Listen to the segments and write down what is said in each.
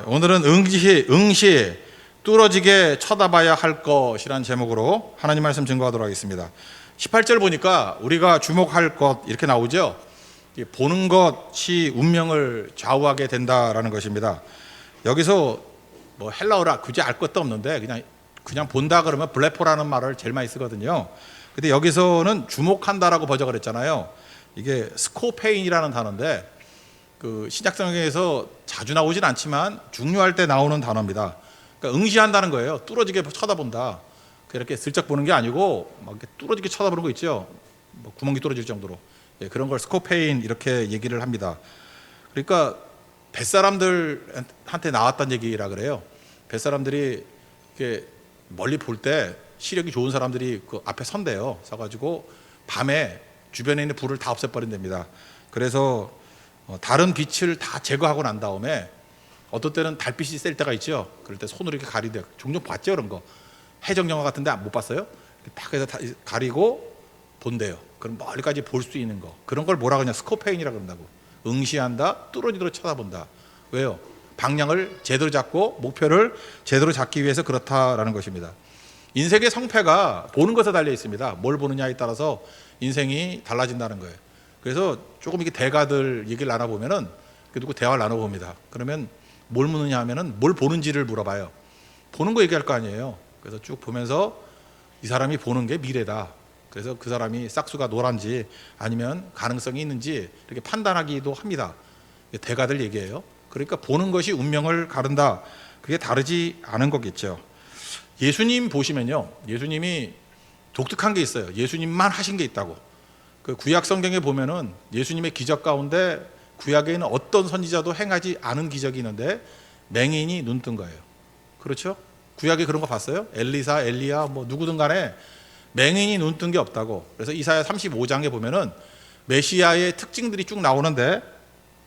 오늘은 응시 뚫어지게 쳐다봐야 할 것이란 제목으로 하나님 말씀 증거하도록 하겠습니다. 18절 보니까 우리가 주목할 것 이렇게 나오죠. 보는 것이 운명을 좌우하게 된다라는 것입니다. 여기서 뭐 헬라어라 굳이 알 것도 없는데 그냥 본다 그러면 블레포라는 말을 제일 많이 쓰거든요. 근데 여기서는 주목한다라고 번역을 했잖아요. 이게 스코페인이라는 단어인데 그 신약성경에서 자주 나오진 않지만 중요할 때 나오는 단어입니다. 그러니까 응시한다는 거예요. 뚫어지게 쳐다본다. 이렇게 슬쩍 보는 게 아니고 막 이렇게 뚫어지게 쳐다보는 거 있죠. 뭐 구멍이 뚫어질 정도로. 그런 걸 스코페인 이렇게 얘기를 합니다. 그러니까 뱃사람들한테 나왔다는 얘기라 그래요. 뱃사람들이 이렇게 멀리 볼 때 시력이 좋은 사람들이 그 앞에 선대요. 서가지고 밤에 주변에 있는 불을 다 없애버린답니다. 그래서 다른 빛을 다 제거하고 난 다음에 어떤 때는 달빛이 셀 때가 있죠. 그럴 때 손으로 이렇게 가리대. 종종 봤죠, 그런 거. 해적 영화 같은데 못 봤어요? 딱 해서 가리고 본대요. 그럼 멀리까지 볼 수 있는 거. 그런 걸 뭐라 그러냐? 스코페인이라 그런다고. 응시한다, 뚫어지도록 쳐다본다. 왜요? 방향을 제대로 잡고 목표를 제대로 잡기 위해서 그렇다라는 것입니다. 인생의 성패가 보는 것에 달려 있습니다. 뭘 보느냐에 따라서 인생이 달라진다는 거예요. 그래서 조금 이게 대가들 얘기를 나눠보면은 누구 대화를 나눠봅니다. 그러면 뭘 묻느냐 하면은 뭘 보는지를 물어봐요. 보는 거 얘기할 거 아니에요. 그래서 쭉 보면서 이 사람이 보는 게 미래다. 그래서 그 사람이 싹수가 노란지 아니면 가능성이 있는지 이렇게 판단하기도 합니다. 대가들 얘기예요. 그러니까 보는 것이 운명을 가른다. 그게 다르지 않은 거겠죠. 예수님 보시면요. 예수님이 독특한 게 있어요. 예수님만 하신 게 있다고. 그 구약 성경에 보면은 예수님의 기적 가운데 구약에 있는 어떤 선지자도 행하지 않은 기적이 있는데 맹인이 눈 뜬 거예요. 그렇죠? 구약에 그런 거 봤어요? 엘리사, 엘리야 뭐 누구든 간에 맹인이 눈 뜬 게 없다고. 그래서 이사야 35장에 보면은 메시아의 특징들이 쭉 나오는데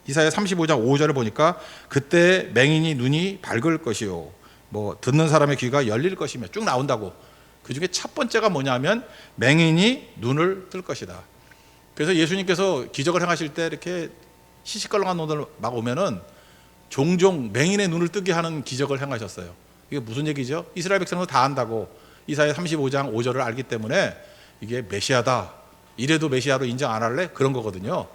이사야 35장 5절을 보니까 그때 맹인이 눈이 밝을 것이요 뭐 듣는 사람의 귀가 열릴 것이며 쭉 나온다고. 그 중에 첫 번째가 뭐냐면 맹인이 눈을 뜰 것이다. 그래서 예수님께서 기적을 행하실 때 이렇게 시시껄렁한 눈을 막 오면은 종종 맹인의 눈을 뜨게 하는 기적을 행하셨어요. 이게 무슨 얘기죠? 이스라엘 백성은 다 안다고. 이사야 35장 5절을 알기 때문에 이게 메시아다. 이래도 메시아로 인정 안 할래? 그런 거거든요.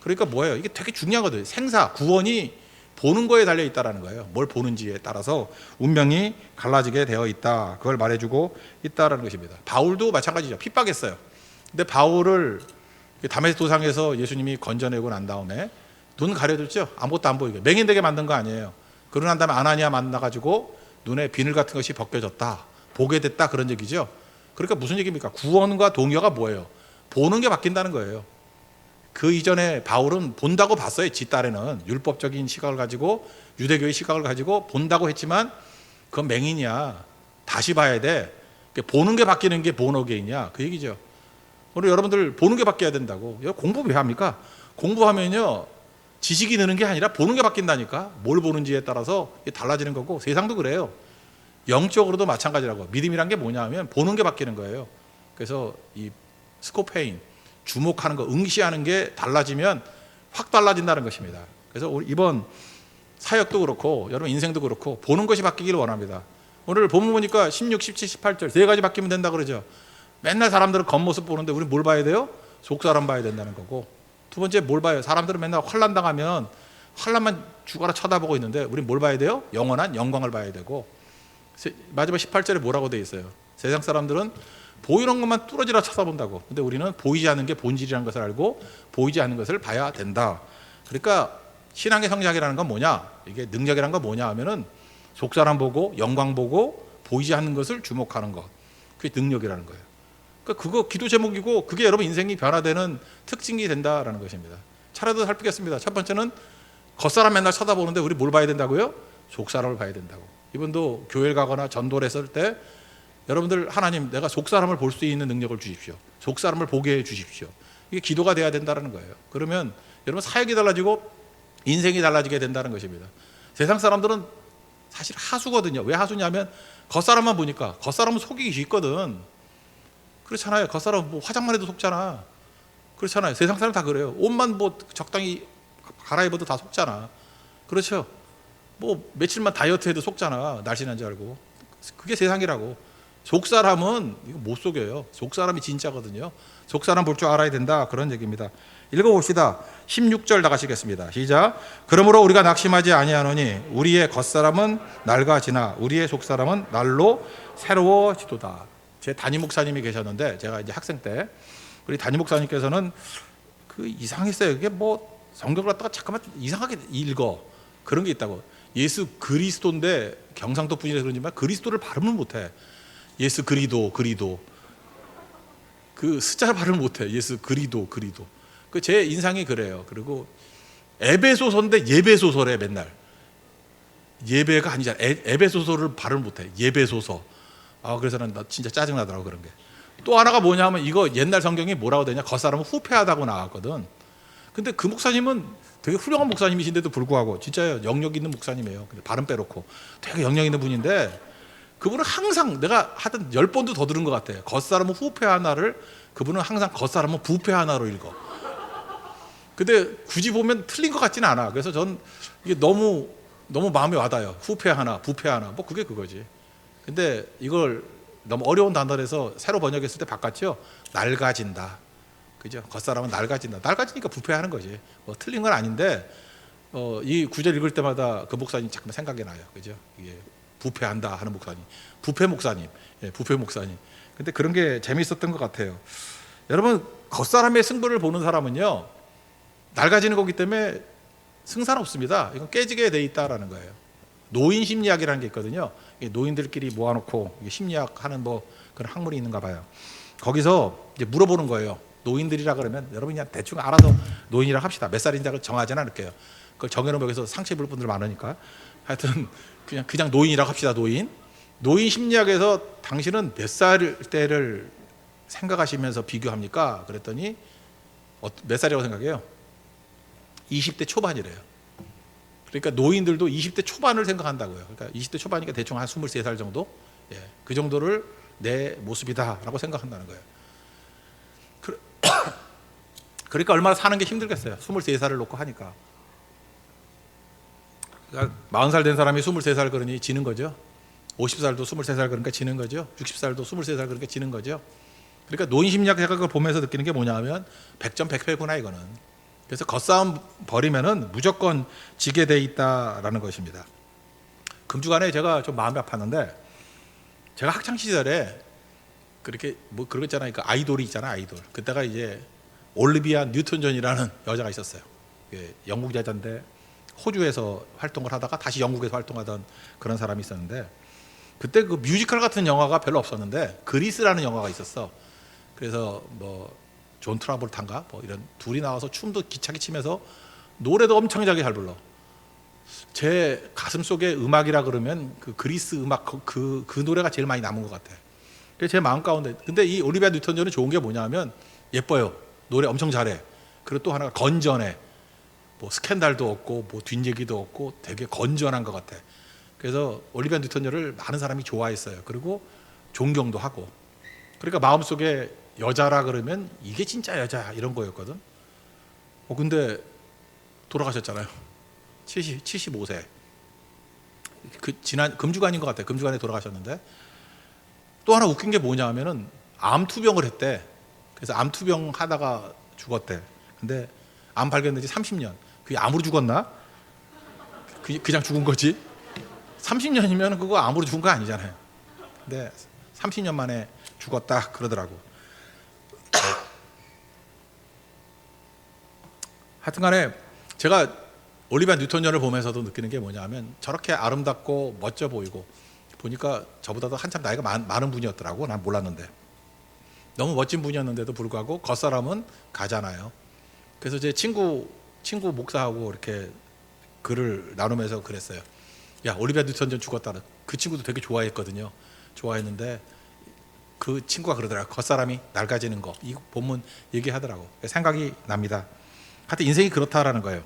그러니까 뭐예요? 이게 되게 중요하거든요. 생사, 구원이 보는 거에 달려 있다라는 거예요. 뭘 보는지에 따라서 운명이 갈라지게 되어 있다. 그걸 말해주고 있다라는 것입니다. 바울도 마찬가지죠. 핍박했어요. 근데 바울을 다메섹 도상에서 예수님이 건져내고 난 다음에 눈 가려줬죠. 아무것도 안 보이게. 맹인 되게 만든 거 아니에요. 그러고 난 다음에 아나니아 만나가지고 눈에 비늘 같은 것이 벗겨졌다. 보게 됐다. 그런 얘기죠. 그러니까 무슨 얘기입니까? 구원과 동의가 뭐예요? 보는 게 바뀐다는 거예요. 그 이전에 바울은 본다고 봤어요. 지 딸에는 율법적인 시각을 가지고 유대교의 시각을 가지고 본다고 했지만 그건 맹인이야. 다시 봐야 돼. 보는 게 바뀌는 게 보너게인이야. 그 얘기죠. 오늘 여러분들 보는 게 바뀌어야 된다고. 공부 왜 합니까? 공부하면요 지식이 느는 게 아니라 보는 게 바뀐다니까. 뭘 보는지에 따라서 달라지는 거고 세상도 그래요. 영적으로도 마찬가지라고. 믿음이란 게 뭐냐 하면 보는 게 바뀌는 거예요. 그래서 이 스코페인 주목하는 거, 응시하는 게 달라지면 확 달라진다는 것입니다. 그래서 우리 이번 사역도 그렇고 여러분 인생도 그렇고 보는 것이 바뀌기를 원합니다. 오늘 본문 보니까 16, 17, 18절 세 가지 바뀌면 된다 그러죠. 맨날 사람들은 겉모습 보는데 우리 뭘 봐야 돼요? 속사람 봐야 된다는 거고. 두 번째 뭘 봐요? 사람들은 맨날 환난 당하면 환난만 죽어라 쳐다보고 있는데 우리 뭘 봐야 돼요? 영원한 영광을 봐야 되고. 마지막 18절에 뭐라고 돼 있어요? 세상 사람들은 보이는 것만 뚫어지라 쳐다본다고. 근데 우리는 보이지 않는 게 본질이라는 것을 알고 보이지 않는 것을 봐야 된다. 그러니까 신앙의 성장이라는 건 뭐냐? 이게 능력이라는 건 뭐냐 하면은 속사람 보고 영광 보고 보이지 않는 것을 주목하는 것. 그게 능력이라는 거예요. 그러니까 그거 기도 제목이고 그게 여러분 인생이 변화되는 특징이 된다라는 것입니다. 차례도 살피겠습니다. 첫 번째는 겉사람 맨날 쳐다보는데 우리 뭘 봐야 된다고요? 속사람을 봐야 된다고. 이분도 교회를 가거나 전도를 했을 때 여러분들 하나님 내가 속사람을 볼 수 있는 능력을 주십시오. 속사람을 보게 해 주십시오. 이게 기도가 돼야 된다는 거예요. 그러면 여러분 사역이 달라지고 인생이 달라지게 된다는 것입니다. 세상 사람들은 사실 하수거든요. 왜 하수냐면 겉사람만 보니까. 겉사람은 속이기 쉽거든. 그렇잖아요. 겉사람은 뭐 화장만 해도 속잖아. 그렇잖아요. 세상 사람 다 그래요. 옷만 뭐 적당히 갈아입어도 다 속잖아. 그렇죠? 뭐 며칠만 다이어트해도 속잖아. 날씬한 줄 알고. 그게 세상이라고. 속사람은 이거 못 속여요. 속사람이 진짜거든요. 속사람 볼 줄 알아야 된다, 그런 얘기입니다. 읽어봅시다. 16절 나가시겠습니다. 시작. 그러므로 우리가 낙심하지 아니하노니 우리의 겉사람은 낡아지나 우리의 속사람은 날로 새로워지도다. 제 담임 목사님이 계셨는데, 제가 이제 학생 때 우리 담임 목사님께서는 그 이상했어요. 이게 뭐 성경을 갖다가 잠깐만 이상하게 읽어. 그런 게 있다고. 예수 그리스도인데, 경상도 분이라서 그런지만 그리스도를 발음을 못해. 예수 그리도 그 숫자를 발음을 못해. 예수 그리도. 그 제 인상이 그래요. 그리고 에베소서인데 예배소서래. 맨날 예배가 아니잖아. 에베소서를 발음을 못해. 예배소서. 그래서 나 진짜 짜증나더라고, 그런 게. 또 하나가 뭐냐면, 이거 옛날 성경이 뭐라고 되냐, 겉사람은 후패하다고 나왔거든. 근데 그 목사님은 되게 훌륭한 목사님이신데도 불구하고, 진짜 영역 있는 목사님이에요. 근데 발음 빼놓고 되게 영역 있는 분인데, 그분은 항상 내가 하여튼 10번도 더 들은 것 같아요. 겉사람은 후패하나를 그분은 항상 겉사람은 부패하나로 읽어. 근데 굳이 보면 틀린 것 같지는 않아. 그래서 전 이게 너무 마음에 와닿아요. 후패하나 부패하나, 뭐 그게 그거지. 근데 이걸 너무 어려운 단어라서 새로 번역했을 때 바꿨죠. 낡아진다. 그죠? 겉사람은 낡아진다. 낡아지니까 부패하는 거지. 뭐 틀린 건 아닌데, 이 구절 읽을 때마다 그 목사님 잠깐 생각이 나요. 그죠? 이게 부패한다 하는 목사님, 부패 목사님. 근데 그런 게 재미있었던 것 같아요. 여러분, 겉사람의 승부를 보는 사람은요, 낡아지는 거기 때문에 승산 없습니다. 이건 깨지게 돼 있다라는 거예요. 노인 심리학이라는 게 있거든요. 노인들끼리 모아놓고 심리학하는 뭐 그런 학문이 있는가 봐요. 거기서 이제 물어보는 거예요. 노인들이라 그러면 여러분이 그냥 대충 알아서 노인이라 합시다. 몇 살인지 정하지는 않을게요. 그걸 정해놓으면 여기서 상처 입을 분들 많으니까. 하여튼 그냥 노인이라고 합시다. 노인 심리학에서 당신은 몇 살 때를 생각하시면서 비교합니까? 그랬더니 몇 살이라고 생각해요? 20대 초반이래요. 그러니까 노인들도 20대 초반을 생각한다고요. 그러니까 20대 초반이니까 대충 한 23살 정도? 그 정도를 내 모습이다라고 생각한다는 거예요. 그러니까 얼마나 사는 게 힘들겠어요. 23살을 놓고 하니까. 그러니까 40살 된 사람이 23살 그러니 지는 거죠. 50살도 23살 그러니까 지는 거죠. 60살도 23살 그러니까 지는 거죠. 그러니까 노인 심리학 생각을 보면서 느끼는 게 뭐냐면 100점 100패구나 이거는. 그래서 겉싸움 벌이면은 무조건 지게 돼 있다라는 것입니다. 금주간에 제가 좀 마음이 아팠는데, 제가 학창 시절에 그렇게 뭐 그런 거 있잖아요. 그 아이돌이 있잖아, 아이돌. 그때가 이제 올리비아 뉴턴 존이라는 여자가 있었어요. 영국 여자인데 호주에서 활동을 하다가 다시 영국에서 활동하던 그런 사람이 있었는데, 그때 그 뮤지컬 같은 영화가 별로 없었는데 그리스라는 영화가 있었어. 그래서 뭐 존 트라볼타인가 뭐 이런 둘이 나와서 춤도 기차게 치면서 노래도 엄청 잘 불러. 제 가슴 속에 음악이라 그러면 그 그리스 음악 그 노래가 제일 많이 남은 것 같아. 그게 제 마음 가운데. 근데 이 올리비아 뉴턴 존이 좋은 게 뭐냐면 예뻐요. 노래 엄청 잘해. 그리고 또 하나가 건전해. 뭐 스캔들도 없고 뭐 뒷얘기도 없고 되게 건전한 것 같아. 그래서 올리비아 뉴턴 존을 많은 사람이 좋아했어요. 그리고 존경도 하고. 그러니까 마음속에 여자라 그러면 이게 진짜 여자 이런 거였거든. 근데 돌아가셨잖아요. 75세. 그 지난 금주간인 것 같아요. 금주간에 돌아가셨는데, 또 하나 웃긴 게 뭐냐면은 암투병을 했대. 그래서 암투병 하다가 죽었대. 근데 암 발견된 지 30년. 그게 암으로 죽었나? 그냥 죽은 거지. 30년이면 그거 암으로 죽은 거 아니잖아요. 근데 30년 만에 죽었다 그러더라고. 하여튼간에 제가 올리비아 뉴턴 존을 보면서도 느끼는 게 뭐냐면, 저렇게 아름답고 멋져 보이고 보니까 저보다도 한참 나이가 많은 분이었더라고. 난 몰랐는데 너무 멋진 분이었는데도 불구하고 겉사람은 가잖아요. 그래서 제 친구 목사하고 이렇게 글을 나누면서 그랬어요. 야, 올리비아 뉴턴 존 죽었다. 그 친구도 되게 좋아했거든요. 좋아했는데 그 친구가 그러더라고요. 겉사람이 낡아지는 거. 이 본문 얘기하더라고. 생각이 납니다. 하여튼 인생이 그렇다라는 거예요.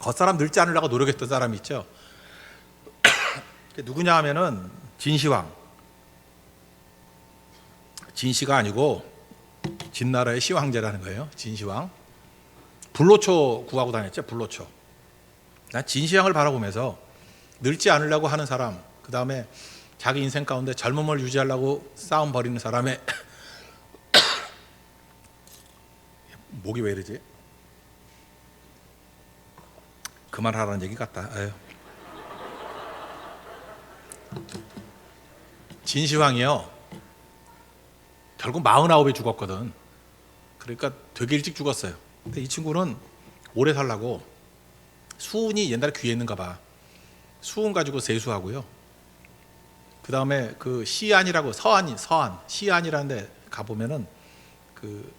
겉사람 늙지 않으려고 노력했던 사람이 있죠. 누구냐 하면은 진시황. 진시가 아니고 진나라의 시황제라는 거예요. 진시황. 불로초 구하고 다녔죠. 불로초. 난 진시황을 바라보면서 늙지 않으려고 하는 사람, 그 다음에 자기 인생 가운데 젊음을 유지하려고 싸움 벌이는 사람의 목이 왜 이러지? 그만하라는 얘기 같다. 에휴. 진시황이요, 결국 49에 죽었거든. 그러니까 되게 일찍 죽었어요. 근데 이 친구는 오래 살라고 수은이 옛날에 귀에 있는가 봐. 수은 가지고 세수하고요. 그 다음에 그 시안이라고, 서안 시안이라는데 가보면은 그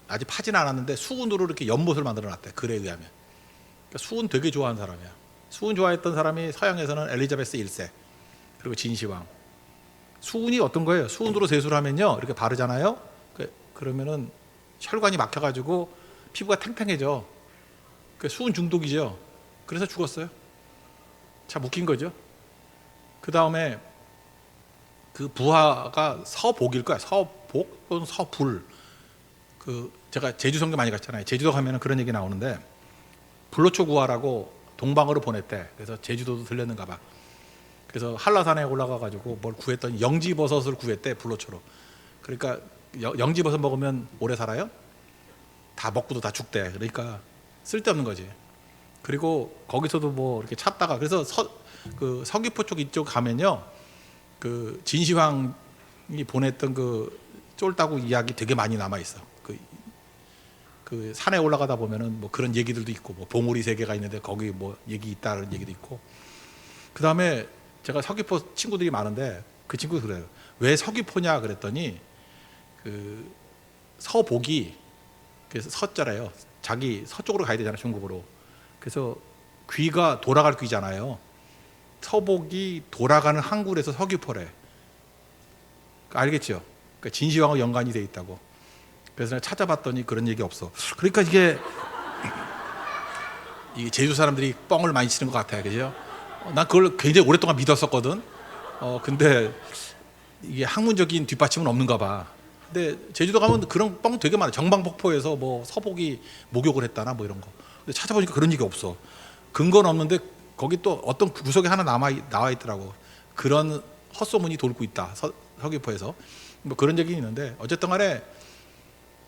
아직 파진 않았는데 수은으로 이렇게 연못을 만들어놨대. 글에 의하면. 그러니까 수은 되게 좋아하는 사람이야. 수은 좋아했던 사람이 서양에서는 엘리자베스 1세 그리고 진시황. 수은이 어떤 거예요? 수은으로 세수를 하면요, 이렇게 바르잖아요. 그러면은 혈관이 막혀가지고 피부가 탱탱해져. 수은 중독이죠. 그래서 죽었어요. 참 웃긴 거죠. 그 다음에 그 부하가 서복일 거야. 서복 또는 서불. 제가 제주 성교 많이 갔잖아요. 제주도 가면은 그런 얘기 나오는데, 불로초 구하라고 동방으로 보냈대. 그래서 제주도도 들렸는가 봐. 그래서 한라산에 올라가 가지고 뭘 구했더니 영지버섯을 구했대, 불로초로. 그러니까 영지버섯 먹으면 오래 살아요? 다 먹고도 다 죽대. 그러니까 쓸데없는 거지. 그리고 거기서도 뭐 이렇게 찾다가, 그래서 그 서귀포 쪽 이쪽 가면요, 그 진시황이 보냈던 그 쫄따구 이야기 되게 많이 남아 있어. 그 산에 올라가다 보면은 뭐 그런 얘기들도 있고, 뭐 봉우리 세계가 있는데 거기 뭐 얘기 있다는 얘기도 있고. 그 다음에 제가 서귀포 친구들이 많은데 그 친구 그래요. 왜 서귀포냐 그랬더니, 그 서복이, 그래서 서자래요. 자기 서쪽으로 가야 되잖아요, 중국으로. 그래서 귀가 돌아갈 귀잖아요. 서복이 돌아가는 항구에서 서귀포래. 알겠죠? 그러니까 진시황하고 연관이 돼 있다고. 그래서 내가 찾아봤더니 그런 얘기 없어. 그러니까 이게 제주 사람들이 뻥을 많이 치는 것 같아요, 그죠? 난 그걸 굉장히 오랫동안 믿었었거든. 근데 이게 학문적인 뒷받침은 없는가 봐. 근데 제주도 가면 그런 뻥 되게 많아. 정방폭포에서 뭐 서복이 목욕을 했다나 뭐 이런 거. 근데 찾아보니까 그런 얘기 없어. 근거는 없는데 거기 또 어떤 구석에 하나 나와 있더라고. 그런 헛소문이 돌고 있다, 서귀포에서. 뭐 그런 얘기 있는데, 어쨌든 간에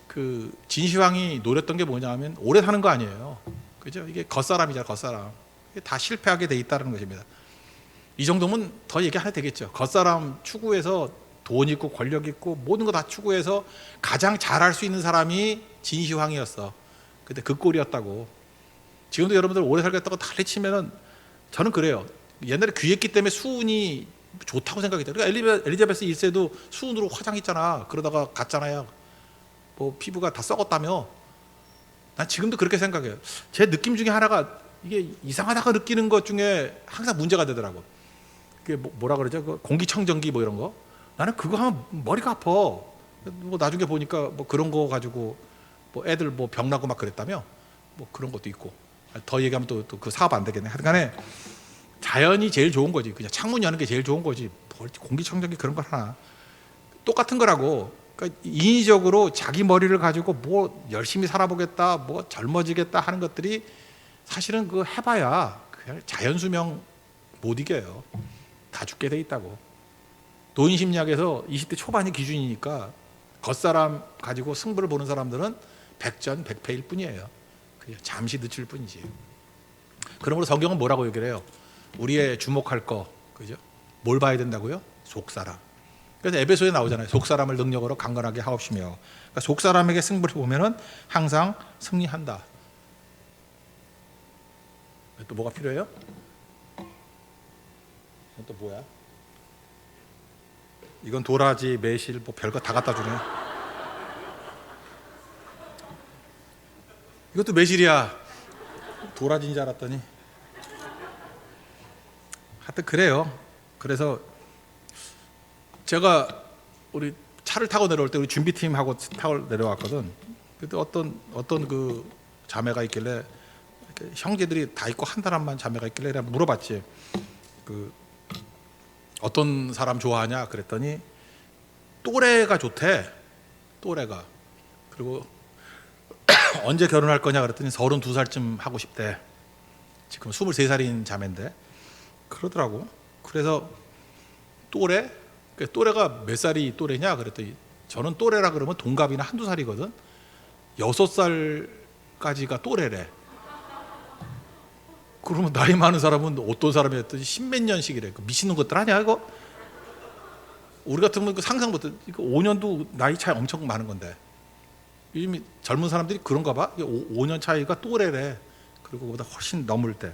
그 진시황이 노렸던 게 뭐냐면 오래 사는 거 아니에요, 그죠? 이게 겉사람이잖아, 겉사람. 이게 다 실패하게 돼 있다는 것입니다. 이 정도면 더 얘기 안 해도 되겠죠. 겉사람 추구해서 돈 있고 권력 있고 모든 거 다 추구해서 가장 잘할 수 있는 사람이 진시황이었어. 그때 그 꼴이었다고. 지금도 여러분들 오래 살겠다고 달래치면은, 저는 그래요. 옛날에 귀했기 때문에 수은이 좋다고 생각했다. 그러니까 엘리자베스 1세도 수은으로 화장했잖아. 그러다가 갔잖아요. 뭐 피부가 다 썩었다며. 난 지금도 그렇게 생각해요. 제 느낌 중에 하나가, 이게 이상하다고 느끼는 것 중에 항상 문제가 되더라고. 그게 뭐라 그러죠? 그 공기청정기 뭐 이런 거. 나는 그거 하면 머리가 아파. 뭐 나중에 보니까 뭐 그런 거 가지고 뭐 애들 뭐 병 나고 막 그랬다며. 뭐 그런 것도 있고. 더 얘기하면 또 그 사업 안 되겠네. 하여간에 자연이 제일 좋은 거지. 그냥 창문 여는 게 제일 좋은 거지. 뭘 공기청정기 그런 걸 하나. 똑같은 거라고. 그러니까 인위적으로 자기 머리를 가지고 뭐 열심히 살아보겠다, 뭐 젊어지겠다 하는 것들이 사실은 그 해봐야 그냥 자연 수명 못 이겨요. 다 죽게 돼 있다고. 노인 심리학에서 20대 초반이 기준이니까 겉사람 가지고 승부를 보는 사람들은 백전백패일 뿐이에요. 그냥 잠시 늦출 뿐이지. 그러므로 성경은 뭐라고 얘기를 해요? 우리의 주목할 거, 그죠? 뭘 봐야 된다고요? 속사람. 그래서 에베소에 나오잖아요. 속사람을 능력으로 강건하게 하옵시며. 그러니까 속사람에게 승부를 보면은 항상 승리한다. 또 뭐가 필요해요? 또 뭐야? 이건 도라지, 매실, 뭐 별거 다 갖다 주네. 이것도 매실이야. 도라지인 줄 알았더니. 하여튼 그래요. 그래서 제가 우리 차를 타고 내려올 때 우리 준비팀하고 타고 내려왔거든. 그때 어떤 그 자매가 있길래, 형제들이 다 있고 한 사람만 자매가 있길래 내가 물어봤지. 그 어떤 사람 좋아하냐 그랬더니 또래가 좋대. 또래가. 그리고 언제 결혼할 거냐 그랬더니 32살쯤 하고 싶대. 지금 23살인 자매인데. 그러더라고. 그래서 또래? 또래가 몇 살이 또래냐 그랬더니 저는 또래라 그러면 동갑이나 한두 살이거든. 6살까지가 또래래. 그러면 나이 많은 사람은 어떤 사람이었더니 십몇 년씩이래. 미치는 것들 아니야 이거? 우리 같으면 상상 못해. 이거 5년도 나이 차이 엄청 많은 건데 요즘 젊은 사람들이 그런가 봐. 5년 차이가 또래래. 그리고 그보다 훨씬 넘을 때.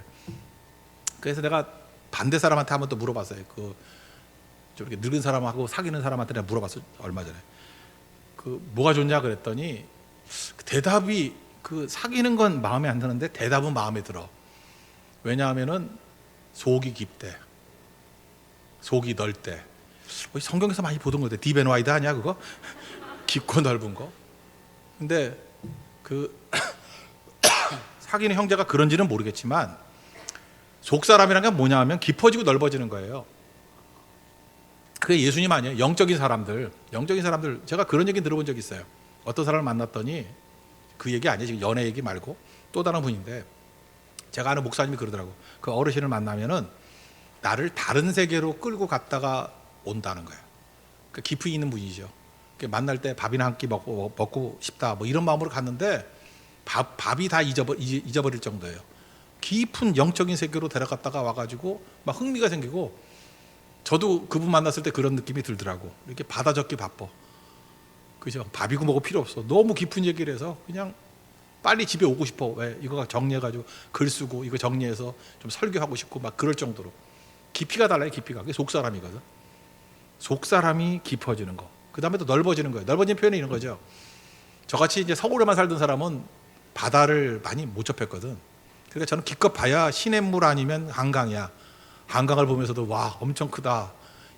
그래서 내가 반대 사람한테 한번 또 물어봤어요. 저렇게 늙은 사람하고 사귀는 사람한테 내가 물어봤어 얼마 전에. 뭐가 좋냐 그랬더니 대답이 사귀는 건 마음에 안 드는데 대답은 마음에 들어. 왜냐하면은 속이 깊대. 속이 넓대. 성경에서 많이 보던 건데 딥앤와이드 아니야 그거? 깊고 넓은 거. 근데 사귀는 형제가 그런지는 모르겠지만 속 사람이란 게 뭐냐 하면 깊어지고 넓어지는 거예요. 그게 예수님 아니에요. 영적인 사람들 제가 그런 얘기 들어본 적이 있어요. 어떤 사람을 만났더니 그 얘기 아니에요. 지금 연애 얘기 말고 또 다른 분인데 제가 아는 목사님이 그러더라고. 그 어르신을 만나면은 나를 다른 세계로 끌고 갔다가 온다는 거예요. 깊이 있는 분이죠. 만날 때 밥이나 한 끼 먹고 싶다 뭐 이런 마음으로 갔는데 밥이 다 잊어버릴 정도예요. 깊은 영적인 세계로 데려갔다가 와가지고 막 흥미가 생기고 저도 그분 만났을 때 그런 느낌이 들더라고. 이렇게 받아 적기 바빠. 그죠? 밥이고 뭐고 필요 없어. 너무 깊은 얘기를 해서 그냥 빨리 집에 오고 싶어. 왜? 이거 정리해가지고 글 쓰고 이거 정리해서 좀 설교하고 싶고 막 그럴 정도로 깊이가 달라요. 깊이가. 그게 속사람이거든. 속사람이 깊어지는 거. 그 다음에 또 넓어지는 거예요. 넓어지는 표현이 이런 거죠. 저같이 이제 서울에만 살던 사람은 바다를 많이 못 접했거든. 그러니까 저는 기껏 봐야 시냇물 아니면 한강이야. 한강을 보면서도 와 엄청 크다.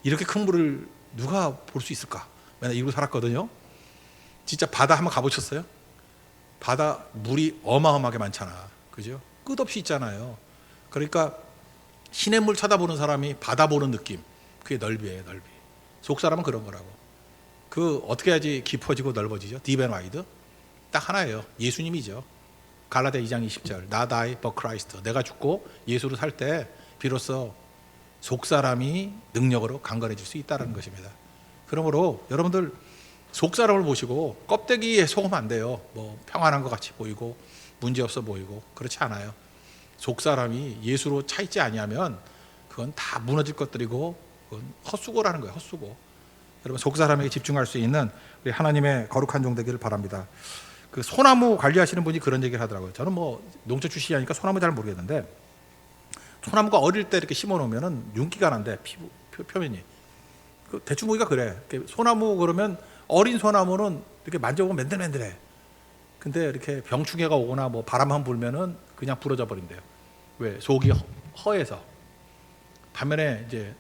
이렇게 큰 물을 누가 볼 수 있을까? 맨날 이러고 살았거든요. 진짜 바다 한번 가보셨어요? 바다 물이 어마어마하게 많잖아. 그죠? 끝없이 있잖아요. 그러니까 시냇물 쳐다보는 사람이 바다 보는 느낌. 그게 넓이에요. 넓이. 속 사람은 그런 거라고. 어떻게 해야지 깊어지고 넓어지죠? 딥앤와이드. 딱 하나예요. 예수님이죠. 갈라디아 2장 20절. Not I but Christ. 내가 죽고 예수로 살 때 비로소 속 사람이 능력으로 강건해질 수 있다는 것입니다. 그러므로 여러분들 속 사람을 보시고 껍데기에 속으면 안 돼요. 뭐 평안한 것 같이 보이고 문제 없어 보이고 그렇지 않아요. 속 사람이 예수로 차 있지 아니하면 그건 다 무너질 것들이고 그건 헛수고라는 거예요. 헛수고. 여러분 속 사람에게 집중할 수 있는 우리 하나님의 거룩한 종 되기를 바랍니다. 소나무 관리하시는 분이 그런 얘기를 하더라고요. 저는 뭐 농촌 출신이니까 소나무 잘 모르겠는데 소나무가 어릴 때 이렇게 심어놓으면 윤기가 난대. 피부 표면이. 대충 보기가 그래. 소나무 그러면 어린 소나무는 이렇게 만져보면 맨들맨들해. 근데 이렇게 병충해가 오거나 뭐 바람만 불면은 그냥 부러져 버린대요. 왜? 속이 허해서. 반면에 이제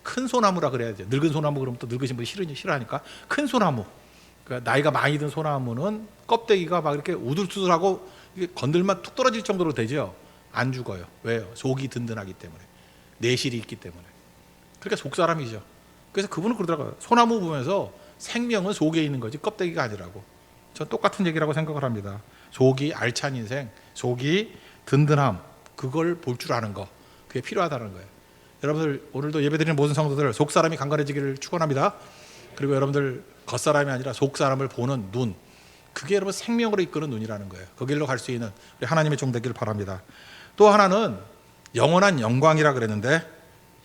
큰 소나무라 그래야 돼. 늙은 소나무 그러면 또 늙으신 분이 싫어하니까 큰 소나무. 그러니까 나이가 많이 든 소나무는 껍데기가 막 이렇게 우둘투둘하고 건들만 툭 떨어질 정도로 되죠. 안 죽어요. 왜요? 속이 든든하기 때문에. 내실이 있기 때문에. 그러니까 속사람이죠. 그래서 그분은 그러더라고요. 소나무 보면서 생명은 속에 있는 거지 껍데기가 아니라고. 전 똑같은 얘기라고 생각을 합니다. 속이 알찬 인생, 속이 든든함, 그걸 볼 줄 아는 거. 그게 필요하다는 거예요. 여러분들 오늘도 예배드리는 모든 성도들 속사람이 강건해지기를 축원합니다. 그리고 여러분들 겉사람이 아니라 속사람을 보는 눈, 그게 여러분 생명으로 이끄는 눈이라는 거예요. 그 길로 갈 수 있는 우리 하나님의 종 되기를 바랍니다. 또 하나는 영원한 영광이라 그랬는데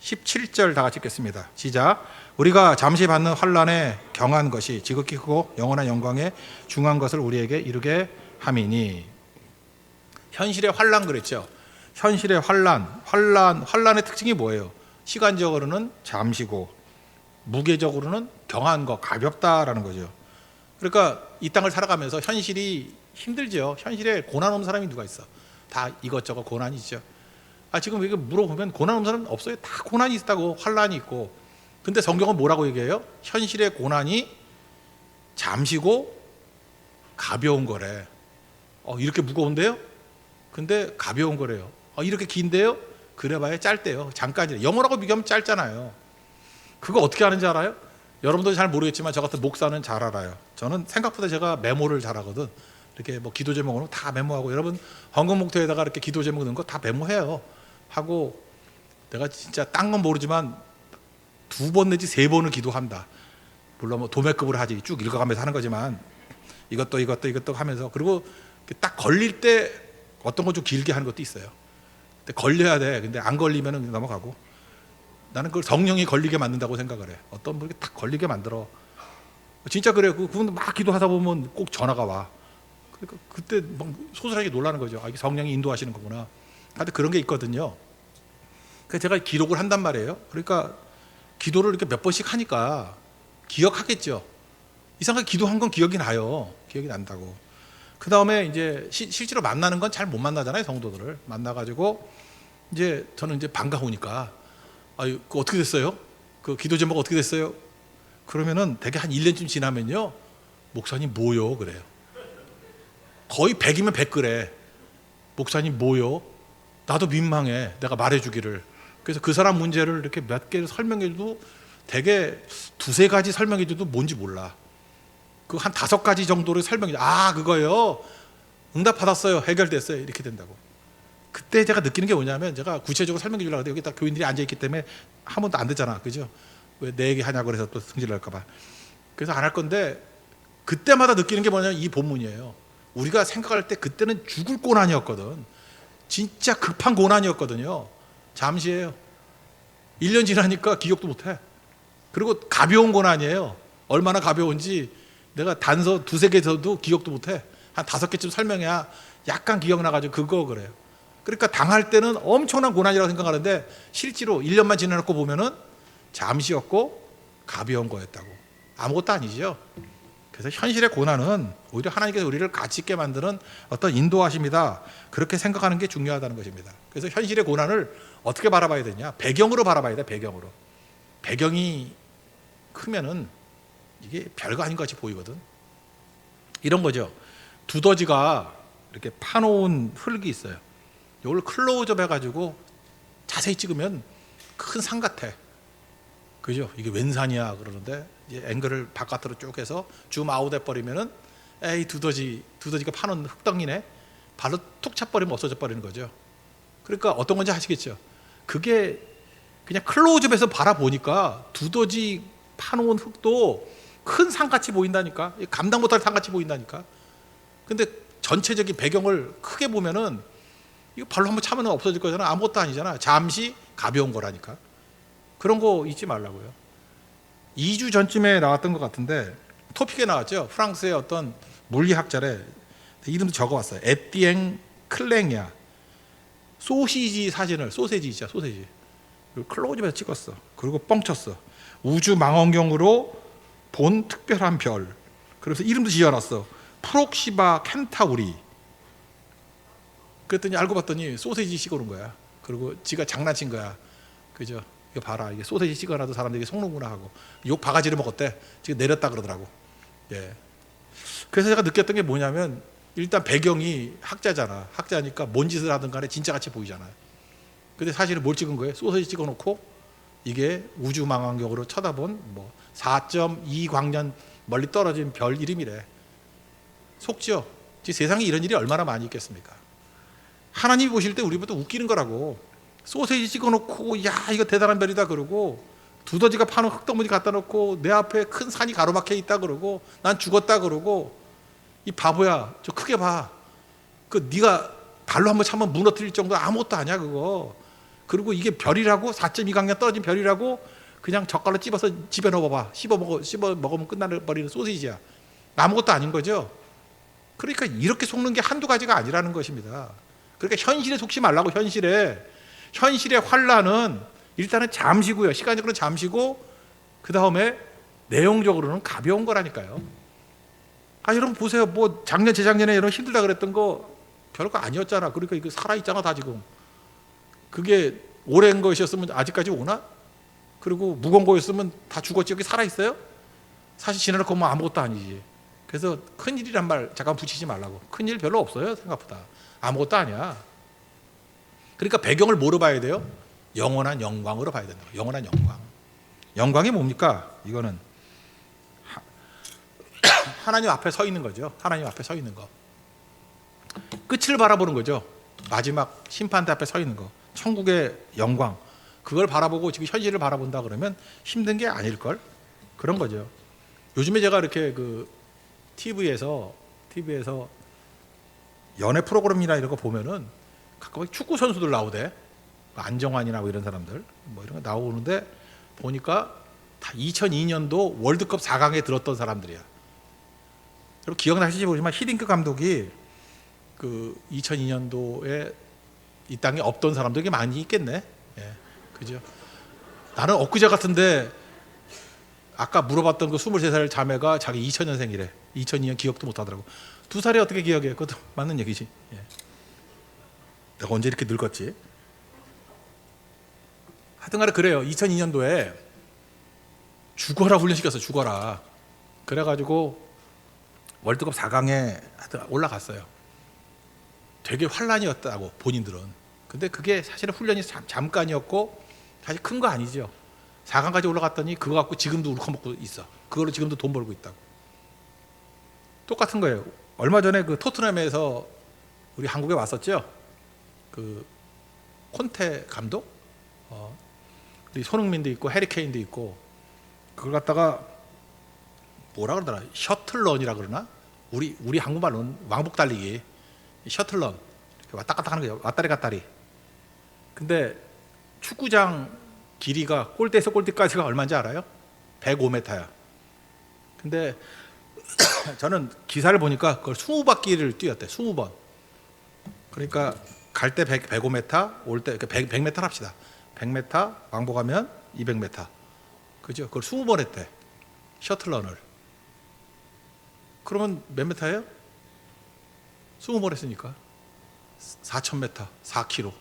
17절 다 같이 읽겠습니다. 시작. 우리가 잠시 받는 환난에 경한 것이 지극히 크고 영원한 영광에 중한 것을 우리에게 이루게 함이니. 현실의 환난 그랬죠. 현실의 환난의 특징이 뭐예요? 시간적으로는 잠시고 무게적으로는 경한 거, 가볍다라는 거죠. 그러니까 이 땅을 살아가면서 현실이 힘들죠. 현실에 고난 없는 사람이 누가 있어? 다 이것저것 고난이 있죠. 지금 이거 물어보면 고난 없는 사람은 없어요. 다 고난이 있다고, 환난이 있고. 근데 성경은 뭐라고 얘기해요? 현실의 고난이 잠시고 가벼운 거래. 이렇게 무거운데요? 근데 가벼운 거래요. 이렇게 긴데요? 그래봐야 짧대요. 잠깐이래. 영어라고 비교하면 짧잖아요. 그거 어떻게 하는지 알아요? 여러분도 잘 모르겠지만 저 같은 목사는 잘 알아요. 저는 생각보다 제가 메모를 잘하거든. 이렇게 뭐 기도 제목으로 다 메모하고, 여러분 헌금 목표에다가 이렇게 기도 제목 넣은 거 다 메모해요. 하고 내가 진짜 딴 건 모르지만 2번 내지 3번을 기도한다. 물론 뭐 도매급으로 하지, 쭉 읽어가면서 하는 거지만 이것도 하면서, 그리고 딱 걸릴 때 어떤 건 좀 길게 하는 것도 있어요. 근데 걸려야 돼. 근데 안 걸리면은 넘어가고. 나는 그걸 성령이 걸리게 만든다고 생각을 해. 어떤 분이 딱 걸리게 만들어. 진짜 그래. 그분 막 기도하다 보면 꼭 전화가 와. 그러니까 그때 막 소설하게 놀라는 거죠. 아, 이게 성령이 인도하시는 거구나. 근데 그런 게 있거든요. 그래서 제가 기록을 한단 말이에요. 그러니까 기도를 이렇게 몇 번씩 하니까 기억하겠죠. 이상하게 기도한 건 기억이 나요. 기억이 난다고. 그 다음에 이제 실제로 만나는 건 잘 못 만나잖아요. 성도들을 만나가지고 이제 저는 이제 반가우니까 아유, 그 어떻게 됐어요? 그 기도 제목 어떻게 됐어요? 그러면은 대개 한 1년쯤 지나면요, 목사님 뭐요? 그래요. 거의 100이면 100 그래. 목사님 뭐요? 나도 민망해. 내가 말해주기를. 그래서 그 사람 문제를 이렇게 몇 개를 설명해줘도 대개 2-3가지 설명해줘도 뭔지 몰라. 그 한 5가지 정도를 설명해. 아, 그거요. 응답 받았어요. 해결됐어요. 이렇게 된다고. 그때 제가 느끼는 게 뭐냐면, 제가 구체적으로 설명해 주려고 하는데 여기 딱 교인들이 앉아있기 때문에 한 번도 안 듣잖아. 그죠? 왜 내 얘기 하냐고 그래서 또 승질 날까봐. 그래서 안 할 건데, 그때마다 느끼는 게 뭐냐면 이 본문이에요. 우리가 생각할 때 그때는 죽을 고난이었거든. 진짜 급한 고난이었거든요. 잠시예요. 1년 지나니까 기억도 못해. 그리고 가벼운 고난이에요. 얼마나 가벼운지 내가 단서 2-3개 줘도 기억도 못해. 한 5개쯤 설명해야 약간 기억나가지고 그거 그래요. 그러니까 당할 때는 엄청난 고난이라고 생각하는데 실제로 1년만 지나놓고 보면은 잠시였고 가벼운 거였다고. 아무것도 아니죠. 그래서 현실의 고난은 오히려 하나님께서 우리를 가치 있게 만드는 어떤 인도하심이다. 그렇게 생각하는 게 중요하다는 것입니다. 그래서 현실의 고난을 어떻게 바라봐야 되냐? 배경으로 바라봐야 돼. 배경으로. 배경이 크면은 이게 별거 아닌 것 같이 보이거든. 이런 거죠. 두더지가 이렇게 파놓은 흙이 있어요. 이걸 클로즈업 해가지고 자세히 찍으면 큰 산 같아. 그죠? 이게 웬 산이야 그러는데 이제 앵글을 바깥으로 쭉 해서 줌 아웃 해버리면은 에이 두더지가 파놓은 흙덩이네. 발로 툭 차버리면 없어져 버리는 거죠. 그러니까 어떤 건지 아시겠죠? 그게 그냥 클로즈업해서 바라보니까 두더지 파놓은 흙도 큰 산같이 보인다니까. 감당 못할 산같이 보인다니까. 근데 전체적인 배경을 크게 보면은 이거 발로 한번 차면 없어질 거잖아. 아무것도 아니잖아. 잠시 가벼운 거라니까. 그런 거 잊지 말라고요. 2주 전쯤에 나왔던 것 같은데 토픽에 나왔죠. 프랑스의 어떤 물리학자래. 이름도 적어왔어요. 에티엥 클랭이야. 소시지 사진을, 소세지 있죠, 소세지. 클로즈업해서 찍었어. 그리고 뻥쳤어. 우주 망원경으로 본 특별한 별. 그래서 이름도 지어놨어. 프록시바 켄타우리. 그랬더니 알고 봤더니 소세지 찍어놓은 거야. 그리고 지가 장난친 거야. 그죠? 이거 봐라. 이게 소세지 찍어놔도 사람들이 속는구나 하고 욕 바가지를 먹었대. 지금 내렸다 그러더라고. 예. 그래서 제가 느꼈던 게 뭐냐면 일단 배경이 학자잖아. 학자니까 뭔 짓을 하든 간에 진짜같이 보이잖아요. 근데 사실은 뭘 찍은 거예요? 소세지 찍어놓고 이게 우주 망원경으로 쳐다본 뭐 4.2 광년 멀리 떨어진 별 이름이래. 속죠? 세상에 이런 일이 얼마나 많이 있겠습니까? 하나님이 보실 때 우리보다 웃기는 거라고. 소세지 찍어놓고 야 이거 대단한 별이다 그러고 두더지가 파는 흙덩어리 갖다 놓고 내 앞에 큰 산이 가로막혀 있다 그러고 난 죽었다 그러고 이 바보야 저 크게 봐. 그 네가 발로 한번 차면 무너뜨릴 정도 아무것도 아니야 그거. 그리고 이게 별이라고 4.2 강년 떨어진 별이라고 그냥 젓갈로 찝어서 집에 넣어봐. 씹어 먹으면 끝나버리는 소시지야. 아무것도 아닌 거죠. 그러니까 이렇게 속는 게 한두 가지가 아니라는 것입니다. 그러니까 현실에 속지 말라고. 현실의 환란은 일단은 잠시고요. 시간적으로는 잠시고 그 다음에 내용적으로는 가벼운 거라니까요. 아 여러분 보세요. 뭐 작년 재작년에 이런 힘들다 그랬던 거 별거 아니었잖아. 그러니까 이거 살아있잖아 다 지금. 그게 오랜 것이었으면 아직까지 오나? 그리고 무거운 거였으면 다 죽었지. 여기 살아있어요? 사실 지나놓고 뭐 아무것도 아니지. 그래서 큰일이란 말 잠깐 붙이지 말라고. 큰일 별로 없어요 생각보다. 아무것도 아니야. 그러니까 배경을 뭐로 봐야 돼요? 영원한 영광으로 봐야 된다. 영원한 영광. 영광이 뭡니까? 이거는 하나님 앞에 서 있는 거죠. 하나님 앞에 서 있는 거. 끝을 바라보는 거죠. 마지막 심판대 앞에 서 있는 거. 천국의 영광, 그걸 바라보고 지금 현실을 바라본다 그러면 힘든 게 아닐걸? 그런 거죠. 요즘에 제가 이렇게 그 TV에서 연애 프로그램이나 이런 거 보면은 가끔 축구 선수들 나오대. 안정환이나 뭐 이런 사람들 뭐 이런 거 나오는데 보니까 다 2002년도 월드컵 4강에 들었던 사람들이야. 여러분 기억나실지 모르지만 히딩크 감독이 그 2002년도에 이 땅에 없던 사람들이 많이 있겠네. 예, 그죠? 나는 엊그제 같은데 아까 물어봤던 그 23살 자매가 자기 2000년생이래. 2002년 기억도 못 하더라고. 2살이 어떻게 기억해? 그것도 맞는 얘기지. 예. 내가 언제 이렇게 늙었지? 하여튼 간에 그래요. 2002년도에 죽어라 훈련시켰어. 죽어라. 그래가지고 월드컵 4강에 하여튼 올라갔어요. 되게 환란이었다고 본인들은. 근데 그게 사실은 훈련이 잠깐이었고 사실 큰 거 아니죠. 4강까지 올라갔더니 그거 갖고 지금도 울컥먹고 있어. 그걸로 지금도 돈 벌고 있다고. 똑같은 거예요. 얼마 전에 그 토트넘에서 우리 한국에 왔었죠. 그 콘테 감독, 우리 손흥민도 있고 해리케인도 있고, 그걸 갖다가 뭐라 그러더라? 셔틀런이라 그러나? 우리 한국말로는 왕복 달리기, 셔틀런 이렇게 왔다 갔다 하는 거예요. 왔다리 갔다리. 근데 축구장 길이가 골대에서 골대까지가 얼마인지 알아요? 105m야. 근데 저는 기사를 보니까 그걸 20바퀴를 뛰었대. 20번. 그러니까 갈 때 105m, 올 때 100m 합시다. 100m 왕복하면 200m. 그죠? 그걸 20번 했대. 셔틀런을. 그러면 몇 m예요? 20번 했으니까 4,000m, 4km.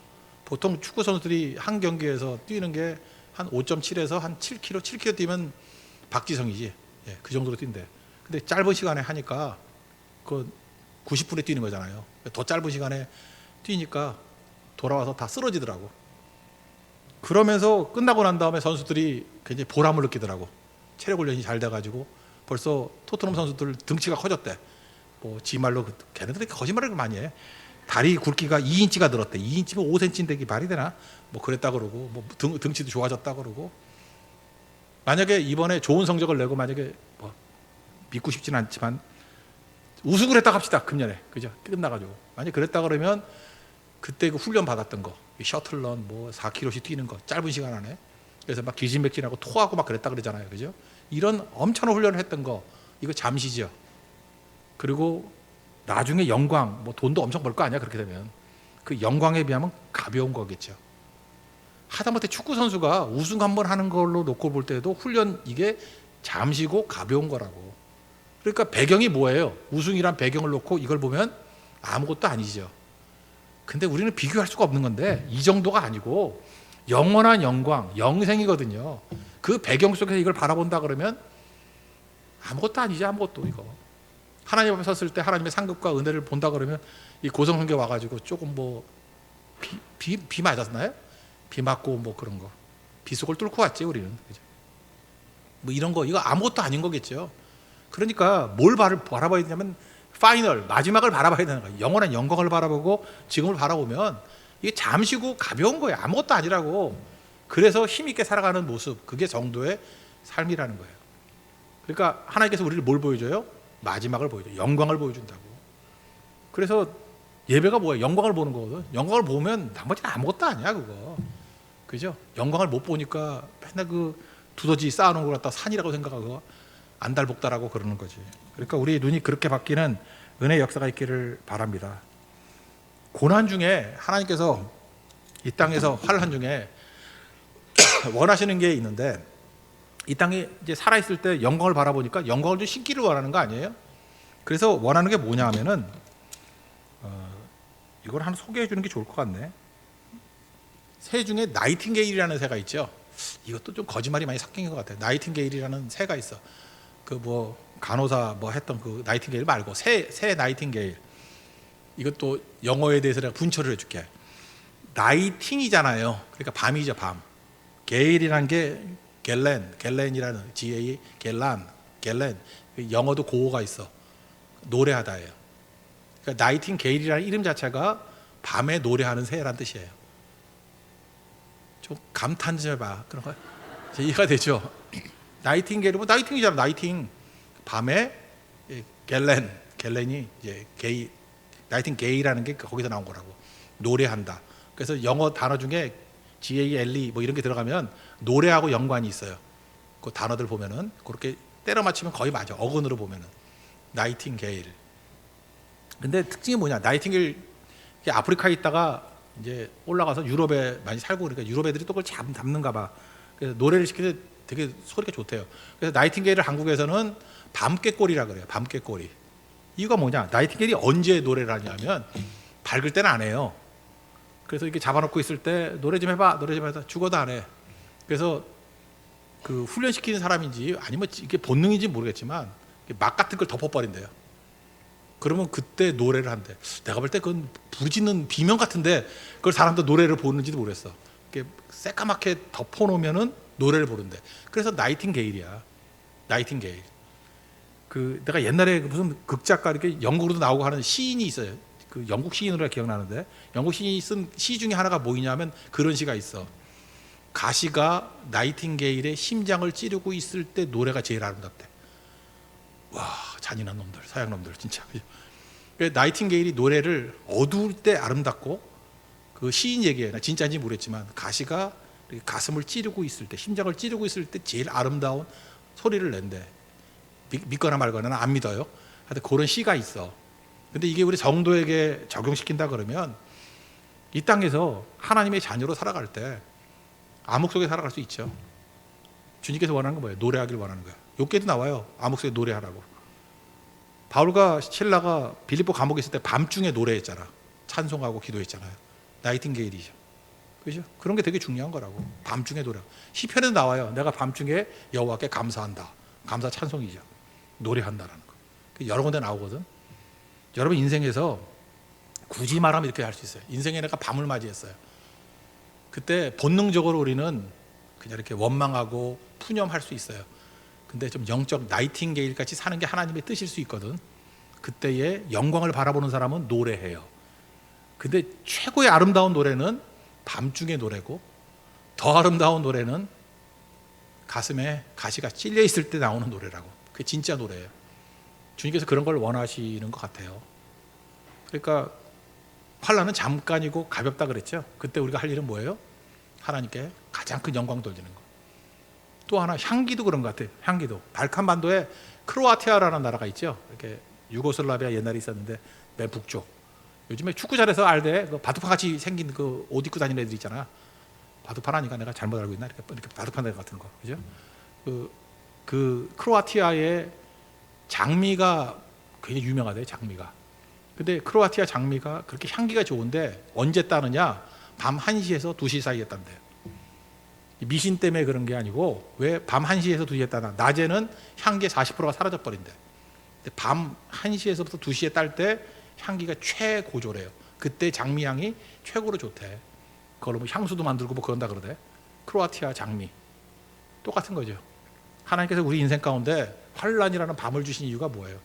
보통 축구 선수들이 한 경기에서 뛰는 게 한 5.7에서 한 7km, 7km 뛰면 박지성이지. 예, 그 정도로 뛴대. 근데 짧은 시간에 하니까 그 90분에 뛰는 거잖아요. 더 짧은 시간에 뛰니까 돌아와서 다 쓰러지더라고. 그러면서 끝나고 난 다음에 선수들이 굉장히 보람을 느끼더라고. 체력 훈련이 잘 돼가지고 벌써 토트넘 선수들 등치가 커졌대. 뭐 지 말로 걔네들이 거짓말을 많이 해. 다리 굵기가 2인치가 늘었대. 2인치면 5cm인데 이게 말이 되나? 뭐 그랬다 그러고, 뭐 등치도 좋아졌다 그러고. 만약에 이번에 좋은 성적을 내고 만약에 뭐 믿고 싶지는 않지만 우승을 했다 합시다. 금년에. 그죠? 끝나가지고. 만약에 그랬다 그러면 그때 그 훈련 받았던 거, 셔틀런 뭐 4km씩 뛰는 거 짧은 시간 안에. 그래서 막 기진맥진하고 토하고 막 그랬다 그러잖아요. 그죠? 이런 엄청난 훈련을 했던 거, 이거 잠시죠. 그리고 나중에 영광, 뭐 돈도 엄청 벌 거 아니야. 그렇게 되면 그 영광에 비하면 가벼운 거겠죠. 하다못해 축구 선수가 우승 한번 하는 걸로 놓고 볼 때도 훈련 이게 잠시고 가벼운 거라고. 그러니까 배경이 뭐예요? 우승이란 배경을 놓고 이걸 보면 아무것도 아니죠. 근데 우리는 비교할 수가 없는 건데 이 정도가 아니고 영원한 영광, 영생이거든요. 그 배경 속에서 이걸 바라본다 그러면 아무것도 아니지. 아무것도. 이거 하나님 앞에 섰을 때 하나님의 상급과 은혜를 본다 그러면 이 고성형제 와가지고 조금 뭐 비 맞았나요? 비 맞고 뭐 그런 거 비 속을 뚫고 왔지 우리는. 그죠? 뭐 이런 거 이거 아무것도 아닌 거겠죠. 그러니까 뭘 바라봐야 되냐면 파이널 마지막을 바라봐야 되는 거예요. 영원한 영광을 바라보고 지금을 바라보면 이게 잠시고 가벼운 거예요. 아무것도 아니라고. 그래서 힘있게 살아가는 모습, 그게 정도의 삶이라는 거예요. 그러니까 하나님께서 우리를 뭘 보여줘요? 마지막을 보여줘요. 영광을 보여준다고. 그래서 예배가 뭐예요? 영광을 보는 거거든. 영광을 보면 나머지는 아무것도 아니야 그거. 그죠? 영광을 못 보니까 맨날 그 두더지 쌓아놓은 걸 갖다 산이라고 생각하고 안달복달하고 그러는 거지. 그러니까 우리 눈이 그렇게 바뀌는 은혜의 역사가 있기를 바랍니다. 고난 중에 하나님께서 이 땅에서 환난 중에 원하시는 게 있는데, 이 땅에 이제 살아있을 때 영광을 바라보니까 영광을 좀 신기를 원하는 거 아니에요? 그래서 원하는 게 뭐냐 하면은 이걸 하나 소개해 주는 게 좋을 것 같네. 새 중에 나이팅게일이라는 새가 있죠. 이것도 좀 거짓말이 많이 섞인 것 같아요. 나이팅게일이라는 새가 있어. 그 뭐 간호사 뭐 했던 그 나이팅게일 말고 새 나이팅게일. 이것도 영어에 대해서 내가 분철을 해줄게. 나이팅이잖아요. 그러니까 밤이죠, 밤. 게일이라는 게 갤렌이라는 GA 갤렌. 영어도 고어가 있어. 노래하다예요. 그러니까 나이팅게일이라는 이름 자체가 밤에 노래하는 새라는 뜻이에요. 좀 감탄 좀 해봐. 그런 거 이해가 되죠? 나이팅게일은 뭐 나이팅이잖아. 나이팅. 밤에 갤렌이 이제 게이, 나이팅게일이라는 게 거기서 나온 거라고. 노래한다. 그래서 영어 단어 중에 GALE 뭐 이런 게 들어가면 노래하고 연관이 있어요. 그 단어들 보면은 그렇게 때려 맞추면 거의 맞아. 어근으로 보면은 나이팅게일. 근데 특징이 뭐냐? 나이팅게일 아프리카에 있다가 이제 올라가서 유럽에 많이 살고 그러니까 유럽 애들이 또 그걸 잡는가 봐. 그래서 노래를 시킬 때 되게 소리가 좋대요. 그래서 나이팅게일을 한국에서는 밤깨꼬리라 그래요. 밤깨꼬리. 이유가 뭐냐? 나이팅게일이 언제 노래를 하냐면 밝을 때는 안 해요. 그래서 이렇게 잡아놓고 있을 때 노래 좀 해봐, 노래 좀 해봐. 죽어도 안 해. 그래서 그 훈련시키는 사람인지 아니면 이게 본능인지 모르겠지만 막 같은 걸 덮어버린대요. 그러면 그때 노래를 한대. 내가 볼 때 그건 부르짖는 비명 같은데 그걸 사람도 노래를 부르는지도 모르겠어. 이렇게 새까맣게 덮어놓으면은 노래를 부른대. 그래서 나이팅게일이야. 나이팅게일. 그 내가 옛날에 무슨 극작가 이렇게 영국으로도 나오고 하는 시인이 있어요. 그 영국 시인으로 기억나는데 영국 시인이 쓴 시 중에 하나가 뭐냐면 그런 시가 있어. 가시가 나이팅게일의 심장을 찌르고 있을 때 노래가 제일 아름답대. 와, 잔인한 놈들, 서양 놈들 진짜. 나이팅게일이 노래를 어두울 때 아름답고 그 시인 얘기예요. 진짜인지 모르겠지만 가시가 가슴을 찌르고 있을 때, 심장을 찌르고 있을 때 제일 아름다운 소리를 낸대. 믿거나 말거나 안 믿어요. 하여튼 그런 시가 있어. 근데 이게 우리 성도에게 적용시킨다 그러면 이 땅에서 하나님의 자녀로 살아갈 때 암흑 속에 살아갈 수 있죠. 주님께서 원하는 건 뭐예요? 노래하기를 원하는 거예요. 욥기에도 나와요. 암흑 속에 노래하라고. 바울과 실라가 빌립보 감옥에 있을 때 밤중에 노래했잖아. 찬송하고 기도했잖아요. 나이팅게일이죠. 그죠? 그런 게 되게 중요한 거라고. 밤중에 노래. 시편에도 나와요. 내가 밤중에 여호와께 감사한다. 감사 찬송이죠. 노래한다라는 거. 여러 군데 나오거든. 여러분 인생에서 굳이 말하면 이렇게 할 수 있어요. 인생에 내가 밤을 맞이했어요. 그때 본능적으로 우리는 그냥 이렇게 원망하고 푸념할 수 있어요. 근데 좀 영적 나이팅게일 같이 사는 게 하나님의 뜻일 수 있거든. 그때의 영광을 바라보는 사람은 노래해요. 근데 최고의 아름다운 노래는 밤중의 노래고 더 아름다운 노래는 가슴에 가시가 찔려 있을 때 나오는 노래라고. 그게 진짜 노래예요. 주님께서 그런 걸 원하시는 것 같아요. 그러니까 환난은 잠깐이고 가볍다 그랬죠. 그때 우리가 할 일은 뭐예요? 하나님께 가장 큰 영광 돌리는 거. 또 하나 향기도 그런 것 같아요. 향기도 발칸반도에 크로아티아라는 나라가 있죠. 이렇게 유고슬라비아 옛날에 있었는데 맨 북쪽. 요즘에 축구 잘해서 알대 그 바둑판 같이 생긴 그 옷 입고 다니는 애들 있잖아. 바둑판 아니까 내가 잘못 알고 있나? 이렇게 바둑판 같은 거, 그죠? 그 크로아티아의 장미가 굉장히 유명하대요. 장미가. 근데 크로아티아 장미가 그렇게 향기가 좋은데 언제 따느냐? 밤 1시에서 2시 사이에 딴대요. 미신 때문에 그런 게 아니고 왜 밤 1시에서 2시에 따나? 낮에는 향기의 40%가 사라져 버린대. 근데 밤 1시에서부터 2시에 딸 때 향기가 최고조래요. 그때 장미향이 최고로 좋대. 그걸로 뭐 향수도 만들고 뭐 그런다 그러대. 크로아티아 장미. 똑같은 거죠. 하나님께서 우리 인생 가운데 환란이라는 밤을 주신 이유가 뭐예요?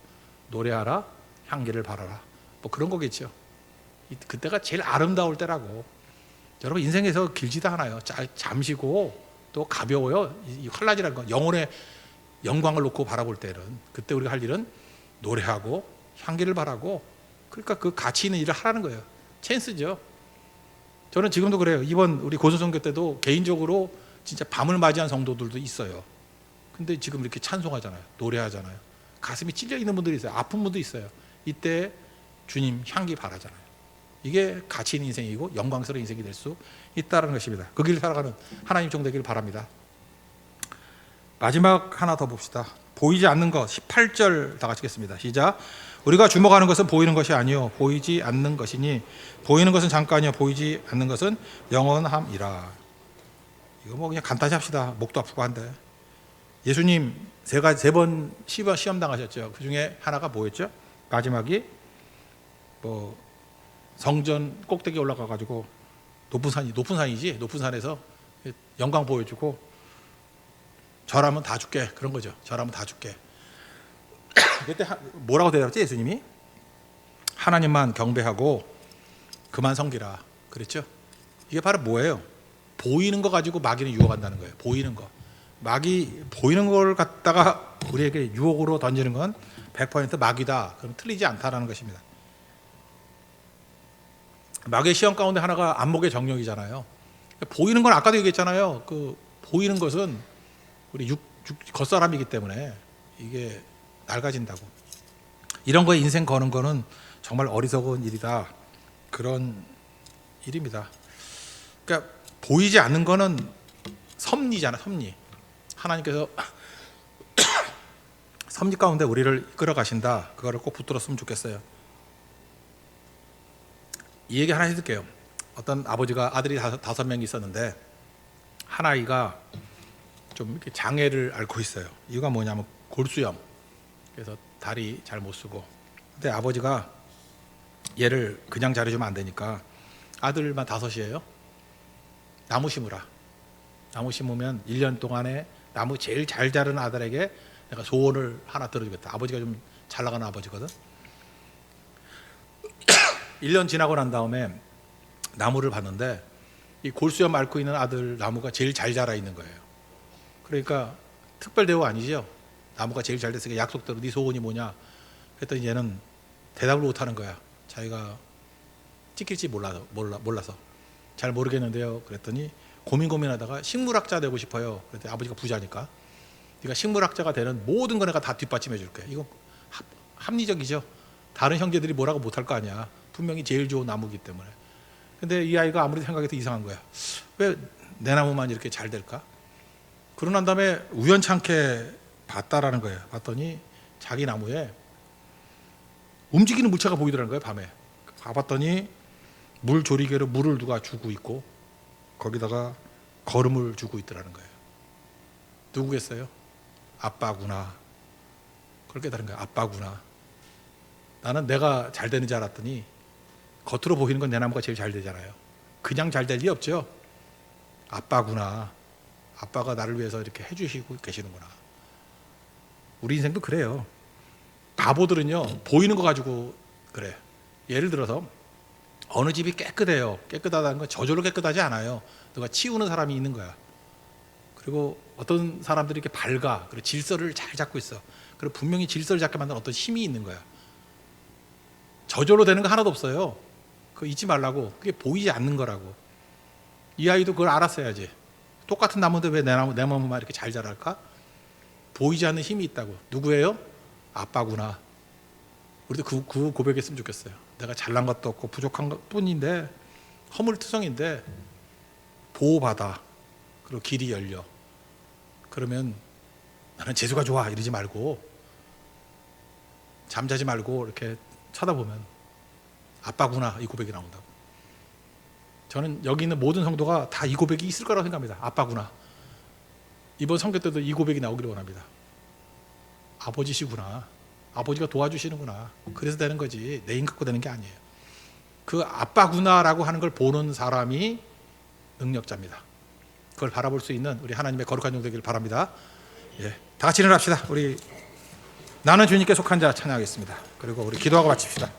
노래하라, 향기를 바라라. 뭐 그런 거겠죠. 그때가 제일 아름다울 때라고. 여러분 인생에서 길지도 않아요. 잠시고 또 가벼워요. 이 환란이라는 건 영혼의 영광을 놓고 바라볼 때는 그때 우리가 할 일은 노래하고 향기를 바라고 그러니까 그 가치 있는 일을 하라는 거예요. 찬스죠. 저는 지금도 그래요. 이번 우리 고수선교 때도 개인적으로 진짜 밤을 맞이한 성도들도 있어요. 근데 지금 이렇게 찬송하잖아요. 노래하잖아요. 가슴이 찔려 있는 분들이 있어요. 아픈 분도 있어요. 이때 주님 향기 바라잖아요. 이게 가치 있는 인생이고 영광스러운 인생이 될 수 있다는 것입니다. 그 길을 살아가는 하나님 종 되기를 바랍니다. 마지막 하나 더 봅시다. 보이지 않는 것 18절 다 같이 읽겠습니다. 시작. 우리가 주목하는 것은 보이는 것이 아니요 보이지 않는 것이니 보이는 것은 잠깐이요 보이지 않는 것은 영원함이라. 이거 뭐 그냥 간단히 합시다. 목도 아프고 한데 예수님 세 번 시험 당하셨죠. 그 중에 하나가 뭐였죠? 마지막이 뭐 성전 꼭대기에 올라가 가지고 높은 산이지 높은 산에서 영광 보여주고 절하면 다 줄게 그런 거죠. 절하면 다 줄게. 그때 뭐라고 대답했지 예수님이? 하나님만 경배하고 그만 섬기라 그랬죠. 이게 바로 뭐예요? 보이는 거 가지고 마귀는 유혹한다는 거예요. 보이는 거. 마귀 보이는 걸 갖다가 우리에게 유혹으로 던지는 건 100% 마귀다. 그럼 틀리지 않다라는 것입니다. 마귀의 시험 가운데 하나가 안목의 정령이잖아요. 보이는 건 아까도 얘기했잖아요. 그 보이는 것은 우리 겉사람이기 때문에 이게 낡아진다고. 이런 거에 인생 거는 거는 정말 어리석은 일이다. 그런 일입니다. 그러니까 보이지 않는 거는 섭리잖아, 섭리. 하나님께서 섭리 가운데 우리를 이끌어 가신다. 그거를 꼭 붙들었으면 좋겠어요. 이 얘기 하나 해줄게요. 어떤 아버지가 아들이 5명이 있었는데 한 아이가 좀 이렇게 장애를 앓고 있어요. 이유가 뭐냐면 골수염. 그래서 다리 잘 못 쓰고. 근데 아버지가 얘를 그냥 잘해주면 안 되니까 아들만 5이에요. 나무 심으라. 나무 심으면 1년 동안에 나무 제일 잘 자르는 아들에게 내가 소원을 하나 들어주겠다. 아버지가 좀 잘 나가는 아버지거든. 1년 지나고 난 다음에 나무를 봤는데 이 골수염 앓고 있는 아들 나무가 제일 잘 자라 있는 거예요. 그러니까 특별 대우 아니죠. 나무가 제일 잘 됐으니까 약속대로 네 소원이 뭐냐 그랬더니 얘는 대답을 못하는 거야. 자기가 찍힐지 몰라서 잘 모르겠는데요. 그랬더니 고민하다가 식물학자 되고 싶어요. 그랬더니 아버지가 부자니까 네가 식물학자가 되는 모든 거 내가 다 뒷받침해 줄게. 이거 합리적이죠. 다른 형제들이 뭐라고 못할 거 아니야. 분명히 제일 좋은 나무기 때문에. 근데 이 아이가 아무리 생각해도 이상한 거야. 왜 내 나무만 이렇게 잘 될까? 그러고 난 다음에 우연찮게 봤다라는 거예요. 봤더니 자기 나무에 움직이는 물체가 보이더라는 거예요. 밤에 봐봤더니 물 조리개로 물을 누가 주고 있고 거기다가 거름을 주고 있더라는 거예요. 누구겠어요? 아빠구나. 그걸 깨달은 거예요. 아빠구나. 나는 내가 잘 되는 줄 알았더니 겉으로 보이는 건 내 나무가 제일 잘 되잖아요. 그냥 잘 될 리 없죠. 아빠구나. 아빠가 나를 위해서 이렇게 해주시고 계시는구나. 우리 인생도 그래요. 바보들은요 보이는 거 가지고 그래. 예를 들어서 어느 집이 깨끗해요. 깨끗하다는 건 저절로 깨끗하지 않아요. 누가 치우는 사람이 있는 거야. 그리고 어떤 사람들이 이렇게 밝아. 그리고 질서를 잘 잡고 있어. 그리고 분명히 질서를 잡게 만드는 어떤 힘이 있는 거야. 저절로 되는 거 하나도 없어요. 그거 잊지 말라고. 그게 보이지 않는 거라고. 이 아이도 그걸 알았어야지. 똑같은 나무인데 왜 내 나무만 이렇게 잘 자랄까? 보이지 않는 힘이 있다고. 누구예요? 아빠구나. 우리도 그 고백했으면 좋겠어요. 내가 잘난 것도 없고 부족한 것 뿐인데 허물투성인데 보호받아. 그리고 길이 열려. 그러면 나는 재수가 좋아 이러지 말고 잠자지 말고 이렇게 쳐다보면 아빠구나 이 고백이 나온다고. 저는 여기 있는 모든 성도가 다 이 고백이 있을 거라고 생각합니다. 아빠구나. 이번 성교 때도 이 고백이 나오기를 원합니다. 아버지시구나. 아버지가 도와주시는구나. 그래서 되는 거지 내 힘 갖고 되는 게 아니에요. 그 아빠구나라고 하는 걸 보는 사람이 능력자입니다. 그걸 바라볼 수 있는 우리 하나님의 거룩한 종 되기를 바랍니다. 예, 다 같이 일어납시다. 우리 나는 주님께 속한 자 찬양하겠습니다. 그리고 우리 기도하고 마칩시다.